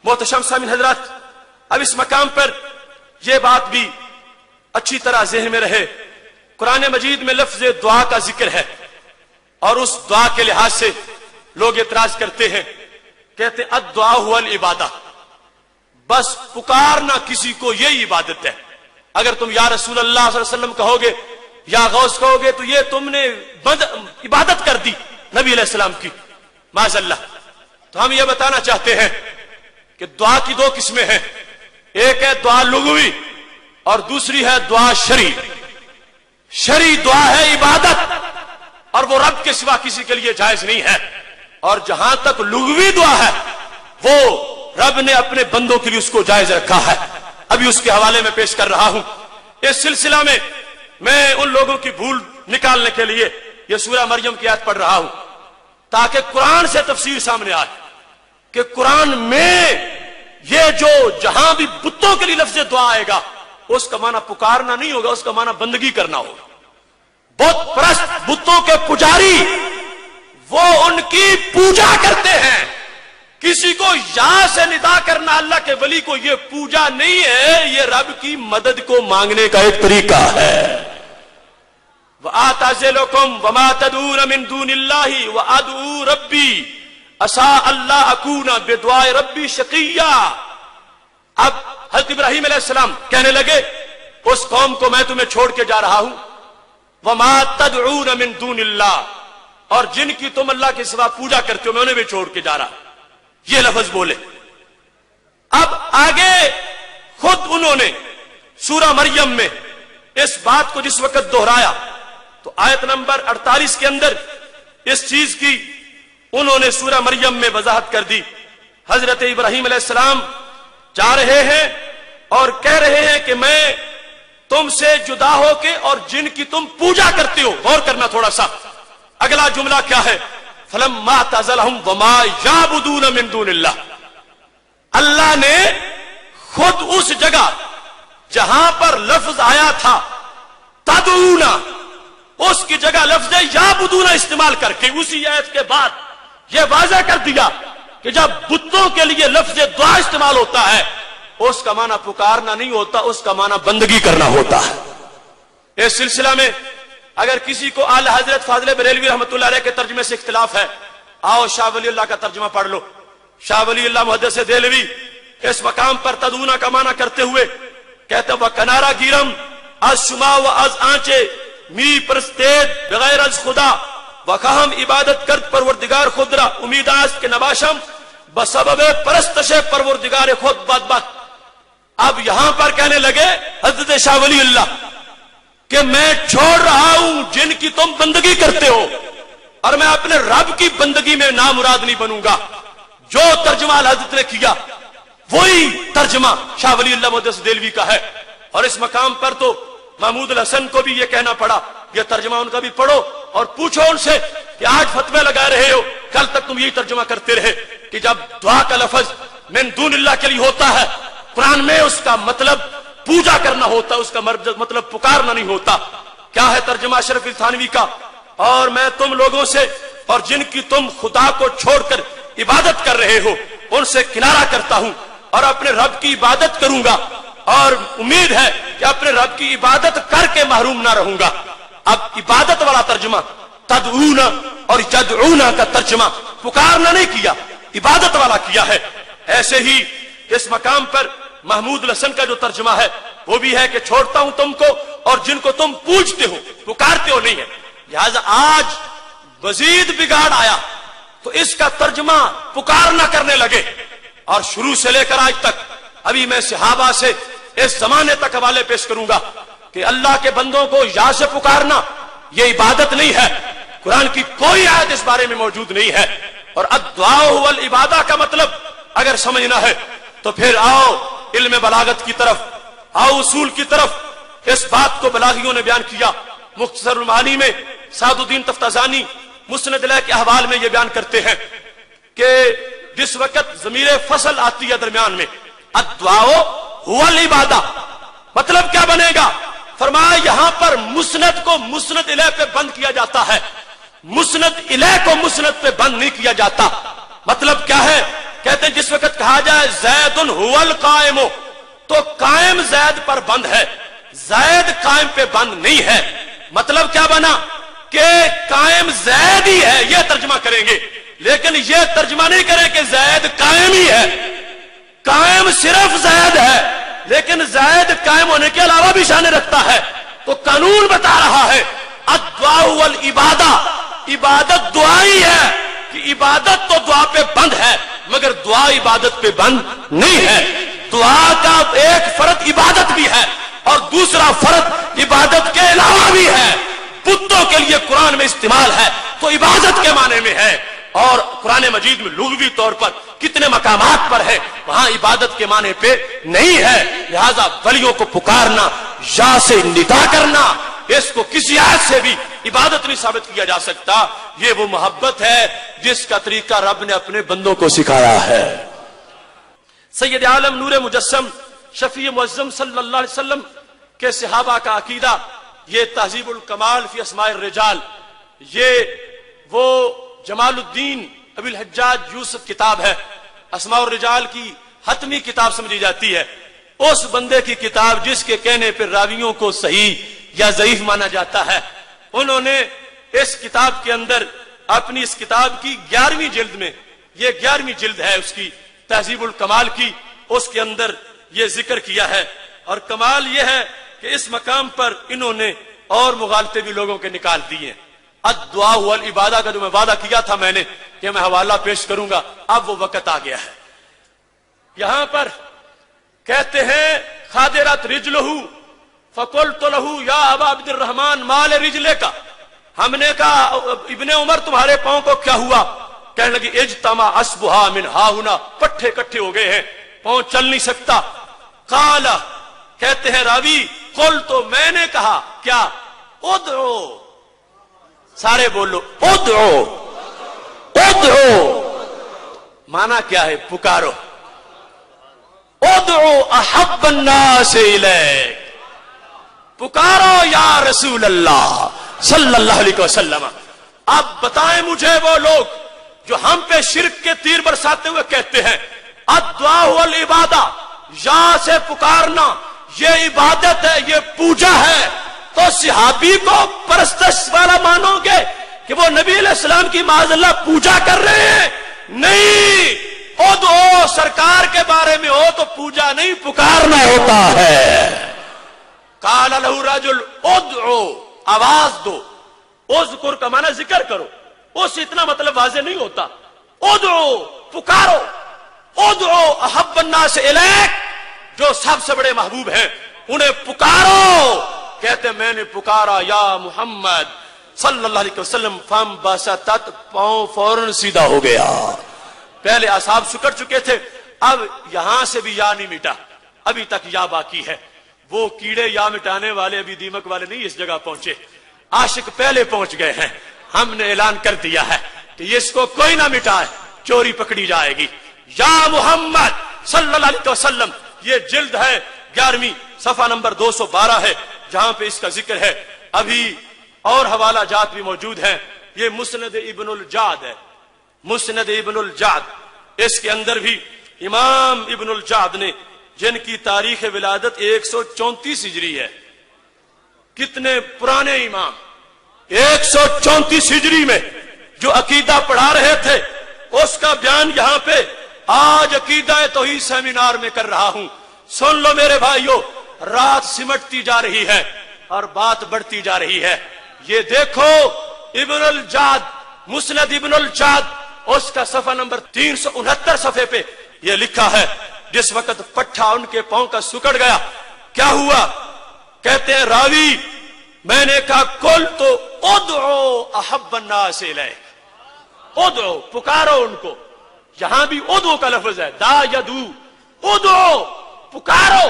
मोहतरम सामीन हजरात, अब इस मकाम पर यह बात भी अच्छी तरह ज़हन में रहे, कुरान मजीद में लफ्ज़ दुआ का जिक्र है और उस दुआ के लिहाज से लोग एतराज करते हैं, कहते अद्दुआ हुवल इबादा, बस पुकारना किसी को यही इबादत है। अगर तुम या रसूल अल्लाह सल्लल्लाहु अलैहि वसल्लम कहोगे या गौस कहोगे तो ये तुमने इबादत कर दी नबी अलैहिस्सलाम की, माज़अल्लाह। तो हम ये बताना चाहते हैं कि दुआ की दो किस्में हैं, एक है दुआ लुग़वी और दूसरी है दुआ शरई। शरई दुआ है इबादत और वो रब के सिवा किसी के लिए जायज नहीं है, और जहां तक लुग़वी दुआ है वो रब ने अपने बंदों के लिए उसको जायज रखा है। अभी उसके हवाले में पेश कर रहा हूं। इस सिलसिला में मैं उन लोगों की भूल निकालने के लिए यह सूरह मरियम की आयत पढ़ रहा हूं ताकि कुरान से तफसीर सामने आए कि कुरान में ये जो जहां भी बुतों के लिए लफ्ज़ दुआ आएगा उसका माना पुकारना नहीं होगा, उसका माना बंदगी करना होगा। बुत परस्त, बुतों के पुजारी, वो उनकी पूजा करते हैं। किसी को या से निदा करना अल्लाह के वली को ये पूजा नहीं है, ये रब की मदद को मांगने का एक तरीका है। वआतज़िलुकुम वमा तदऊन मिन दूनिल्लाहि वअदऊ रब्बी असा अल्लाह अकूना बिदुआए रब्बी शकिया। अब हज़रत इब्राहीम अलैहिस्सलाम कहने लगे उस कौम को मैं तुम्हें छोड़ के जा रहा हूं, वमा तदऊन मिन दूनिल्लाह, और जिनकी तुम अल्लाह के सिवा पूजा करते हो मैं उन्हें भी छोड़ के जा रहा हूं। ये लफ्ज बोले। अब आगे खुद उन्होंने सूरह मरियम में इस बात को जिस वक्त दोहराया तो आयत नंबर 48 के अंदर इस चीज की उन्होंने सूरह मरियम में वजाहत कर दी। हजरत इब्राहीम अलैहिस्सलाम जा रहे हैं और कह रहे हैं कि मैं तुमसे जुदा होके और जिनकी तुम पूजा करते हो, गौर करना थोड़ा सा, अगला जुमला क्या है, फलम्मा तज़लहुम वमा याबुदून मिन दूनिल्लाह। अल्लाह ने खुद उस जगह जहां पर लफ्ज आया था तदऊना, उसकी जगह लफ्ज याबुदूना इस्तेमाल करके उसी आयत के बाद यह वाज़ह कर दिया कि जब बुतों के लिए लफ्ज दुआ इस्तेमाल होता है उसका माना पुकारना नहीं होता, उसका माना बंदगी करना होता है। इस सिलसिला में अगर किसी को आला हजरत फाज़िल बरेलवी रहमतुल्लाह अलैह के तर्जुमे से इख्तिलाफ है, आओ शाह वलीउल्लाह का तर्जुमा पढ़ लो। शाह वलीउल्लाह मुहद्दिस देलवी इस मकाम पर तदूना का माना करते हुए कहते वह कनारा गिरम आज शुमा व आज आंचे मी परस्तेद बगैर अज खुदा वकाहम इबादत कर परवरदिगार खुदरा उम्मीदास के नबाशम बसबबे परस्तशे परवरदिगार खुद बदबक। अब यहां पर कहने लगे हजरत शाह वलीउल्लाह कि मैं छोड़ रहा हूं जिनकी तुम बंदगी करते हो और मैं अपने रब की बंदगी में नामुराद नहीं बनूंगा। जो तर्जुमा हजरत ने किया वही तर्जुमा शाह वलीउल्लाह मुहद्दिस देलवी का है। और इस मकाम पर तो महमूद अल हसन को भी यह कहना पड़ा, यह तर्जुमा उनका भी पढ़ो और पूछो उनसे कि आज फतवे लगा रहे हो, कल तक तुम यही तर्जुमा करते रहे कि जब दुआ का लफ्ज मिन दूनिल्लाह के लिए होता है कुरान में उसका मतलब पूजा करना होता, उसका मतलब पुकारना नहीं होता। क्या है तर्जुमा अशरफ थानवी का, और मैं तुम लोगों से और जिनकी तुम खुदा को छोड़कर इबादत कर रहे हो उनसे किनारा करता हूं और अपने रब की इबादत करूंगा और उम्मीद है कि अपने रब की इबादत करके महरूम ना रहूंगा। अब इबादत वाला तर्जुमा तदऊना और यदऊना का तर्जुमा पुकारना नहीं किया, इबादत वाला किया है। ऐसे ही इस मकाम पर महमूद हसन का जो तर्जुमा है वो भी है कि छोड़ता हूं तुमको और जिनको तुम पूजते हो, पुकारते हो नहीं है। लिहाजा आज मजीद बिगाड़ आया तो इसका तर्जुमा पुकारना करने लगे और शुरू से लेकर आज तक अभी मैं सहाबा से इस जमाने तक हवाले पेश करूंगा कि अल्लाह के बंदों को या से पुकारना यह इबादत नहीं है। कुरान की कोई आयत इस बारे में मौजूद नहीं है। और अद्दुआ वल इबादा का मतलब अगर समझना है तो फिर आओ इल्म बलागत की तरफ, आओ उसूल की तरफ। इस बात को बलागियों ने बयान किया। मुख्तसरुल मानी में सादुद्दीन तफ्ताजानी मुस्नद अलैह के अहवाल में यह बयान करते हैं कि जिस वक्त ज़मीर फसल आती है दरमियान में अद्दुआ हुवल इबादा, मतलब क्या बनेगा? फरमाया यहां पर मुस्नद को मुस्नद इलैह पे बंद किया जाता है, मुस्नद इलैह को मुस्नद पे बंद नहीं किया जाता। मतलब क्या है کہتے ہیں جس وقت کہا جائے زید هو القائم تو قائم زید پر بند ہے، زید قائم پہ بند نہیں ہے۔ مطلب کیا بنا کہ قائم زید ہی ہے، یہ ترجمہ کریں گے، لیکن یہ ترجمہ نہیں کریں کہ زید قائم ہی ہے۔ قائم صرف زید ہے، لیکن زید قائم ہونے کے علاوہ بھی شان رکھتا ہے۔ تو قانون بتا رہا ہے الدعاء والعبادہ، عبادت دعا ہی ہے، کہ عبادت تو دعا پہ بند ہے مگر دعا عبادت پہ بند نہیں ہے۔ دعا کا ایک فرد عبادت بھی ہے اور دوسرا فرد عبادت کے علاوہ بھی ہے۔ بتوں کے لیے قرآن میں استعمال ہے تو عبادت کے معنی میں ہے، اور قرآن مجید میں لغوی طور پر کتنے مقامات پر ہے وہاں عبادت کے معنی پہ نہیں ہے۔ لہذا ولیوں کو پکارنا یا سے ندا کرنا، اس کو کسی آیت سے بھی عبادت نہیں ثابت کیا جا سکتا۔ یہ وہ محبت ہے جس کا طریقہ رب نے اپنے بندوں کو سکھایا ہے۔ سید عالم نور مجسم شفیع معظم صلی اللہ علیہ وسلم کے صحابہ کا عقیدہ، یہ تہذیب الکمال فی اسماء الرجال، یہ وہ جمال الدین ابی الحجاج یوسف کتاب ہے، اسماء الرجال کی حتمی کتاب سمجھی جاتی ہے۔ اس بندے کی کتاب جس کے کہنے پر راویوں کو صحیح یا ضعیف مانا جاتا ہے، انہوں نے اس کتاب کے اندر اپنی اس کتاب کی 11ویں جلد میں، یہ 11ویں جلد ہے اس کی تہذیب الکمال کی، اس کے اندر یہ ذکر کیا ہے۔ اور کمال یہ ہے کہ اس مقام پر انہوں نے اور مغالطے بھی لوگوں کے نکال دیے۔ الدعاء والعبادہ کا جو میں وعدہ کیا تھا میں نے کہ میں حوالہ پیش کروں گا، اب وہ وقت آ گیا ہے۔ یہاں پر کہتے ہیں خادرت رجلہ فقلت لہ یا ابا عبد الرحمن مال رجلے کا، ہم نے کہا ابن عمر تمہارے پاؤں کو کیا ہوا؟ کہنے لگی اجتمع اسبہا من ہاہنا، پٹھے کٹھے ہو گئے ہیں، پاؤں چل نہیں سکتا۔ قال کہتے ہیں راوی قلت تو میں نے کہا کیا؟ ادعو، سارے بولو ادعو، ادعو مانا کیا ہے؟ پکارو۔ ادعو احب الناس الیک، پکارو یا رسول اللہ صلی اللہ علیہ وسلم۔ اب بتائیں مجھے وہ لوگ جو ہم پہ شرک کے تیر برساتے ہوئے کہتے ہیں الدعاء والعبادہ، یا سے پکارنا یہ عبادت ہے، یہ پوجا ہے، تو صحابی کو پرستش والا مانو گے کہ وہ نبی علیہ السلام کی معاذ اللہ پوجا کر رہے ہیں؟ نہیں، ادعو سرکار کے بارے میں ہو تو پوجا نہیں پکارنا ہوتا ہے۔ قال لہ رجل ادعو، آواز دو، اذکر کا معنی ذکر کرو، اس اتنا مطلب واضح نہیں ہوتا۔ ادعو پکارو، ادعو احب الناس الیک، جو سب سے بڑے محبوب ہیں انہیں پکارو۔ کہتے میں نے پکارا یا محمد صلی اللہ علیہ وسلم، فم بسطت، پاؤں فوراً سیدھا ہو گیا۔ پہلے اصحاب سکڑ چکے تھے، اب یہاں سے بھی یا نہیں مٹا، ابھی تک یا باقی ہے۔ وہ کیڑے یا مٹانے والے ابھی دیمک والے نہیں اس جگہ پہنچے، عاشق پہلے پہنچ گئے ہیں۔ ہم نے اعلان کر دیا ہے کہ اس کو کوئی نہ مٹائے، چوری پکڑی جائے گی۔ یا محمد صلی اللہ علیہ وسلم، یہ جلد ہے 11ویں، صفحہ نمبر 212 ہے جہاں پہ اس کا ذکر ہے۔ ابھی اور حوالہ جات بھی موجود ہیں۔ یہ مسند ابن الجعد ہے، مسند ابن الجعد، اس کے اندر بھی امام ابن الجعد نے، جن کی تاریخ ولادت 134 ہجری ہے، کتنے پرانے امام، 134 ہجری میں جو عقیدہ پڑھا رہے تھے، اس کا بیان یہاں پہ آج عقیدہ توحید سیمینار میں کر رہا ہوں۔ سن لو میرے بھائیو، رات سمٹتی جا رہی ہے اور بات بڑھتی جا رہی ہے۔ یہ دیکھو ابن الجعد، مسند ابن الجعد، اس کا صفحہ نمبر 369 صفحے پہ یہ لکھا ہے، جس وقت پٹھا ان کے پاؤں کا سکڑ گیا کیا ہوا؟ کہتے ہیں راوی میں نے کہا کل تو ادعو احب الناس الیک، ادعو پکارو ان کو۔ یہاں بھی ادعو کا لفظ ہے، دا یدو، ادعو پکارو۔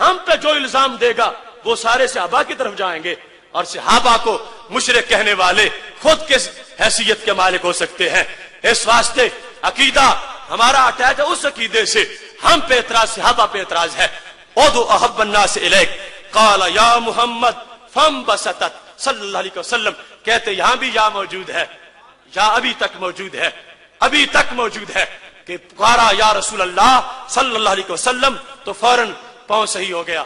ہم پہ جو الزام دے گا وہ سارے صحابہ کی طرف جائیں گے، اور صحابہ کو مشرک کہنے والے خود کس حیثیت کے مالک ہو سکتے ہیں؟ اس واسطے عقیدہ ہمارا اٹیچ ہے اس عقیدے سے، ہم پہ اعتراض، صحابہ پہ اعتراض ہے۔ ادعو احب الناس الیک، قال یا محمد فم بسطت صلی اللہ علیہ وسلم۔ کہتے یہاں بھی یا موجود ہے، یا ابھی تک موجود ہے، ابھی تک موجود ہے۔ کہ پکارا یا رسول اللہ صلی اللہ علیہ وسلم تو فوراً پاؤں صحیح ہو گیا.